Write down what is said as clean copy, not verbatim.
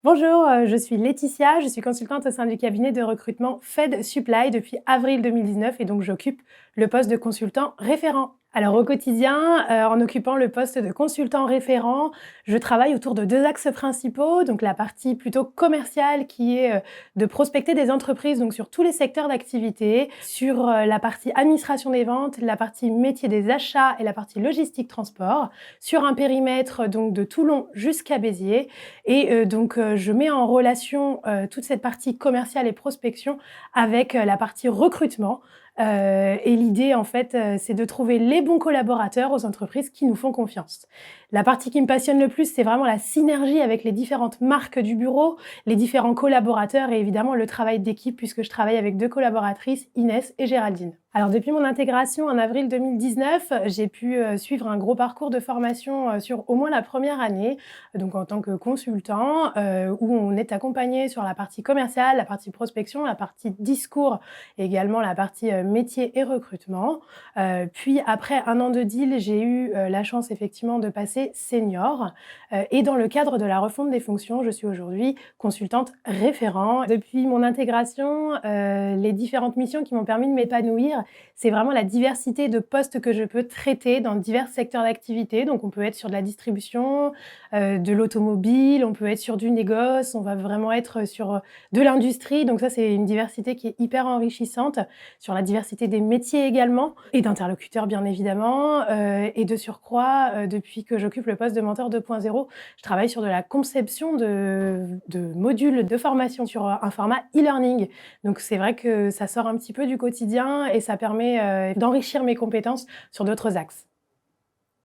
Bonjour, je suis Laetitia, je suis consultante au sein du cabinet de recrutement Fed Supply depuis avril 2019 et donc j'occupe le poste de consultant référent. Alors au quotidien, en occupant le poste de consultant référent, je travaille autour de 2 axes principaux. Donc la partie plutôt commerciale qui est, de prospecter des entreprises, donc sur tous les secteurs d'activité, sur, la partie administration des ventes, la partie métier des achats et la partie logistique transport, sur un périmètre donc de Toulon jusqu'à Béziers et je mets en relation, toute cette partie commerciale et prospection avec, la partie recrutement, et l'idée en fait, c'est de trouver les bons collaborateurs aux entreprises qui nous font confiance. La partie qui me passionne le plus, c'est vraiment la synergie avec les différentes marques du bureau, les différents collaborateurs et évidemment le travail d'équipe puisque je travaille avec 2 collaboratrices, Inès et Géraldine. Alors depuis mon intégration en avril 2019, j'ai pu, suivre un gros parcours de formation, sur au moins la première année, donc en tant que consultant, où on est accompagné sur la partie commerciale, la partie prospection, la partie discours et également la partie, métier et recrutement. Puis après 1 an de deal, j'ai eu, la chance effectivement de passer senior, et dans le cadre de la refonte des fonctions, je suis aujourd'hui consultante référent. Depuis mon intégration, les différentes missions qui m'ont permis de m'épanouir, c'est vraiment la diversité de postes que je peux traiter dans divers secteurs d'activité. Donc on peut être sur de la distribution, de l'automobile, on peut être sur du négoce, on va vraiment être sur, de l'industrie. Donc ça, c'est une diversité qui est hyper enrichissante, sur la diversité des métiers également et d'interlocuteurs bien évidemment, et de surcroît, depuis que j'occupe le poste de mentor 2.0, je travaille sur de la conception de modules de formation sur, un format e-learning. Donc c'est vrai que ça sort un petit peu du quotidien et ça permet, d'enrichir mes compétences sur d'autres axes.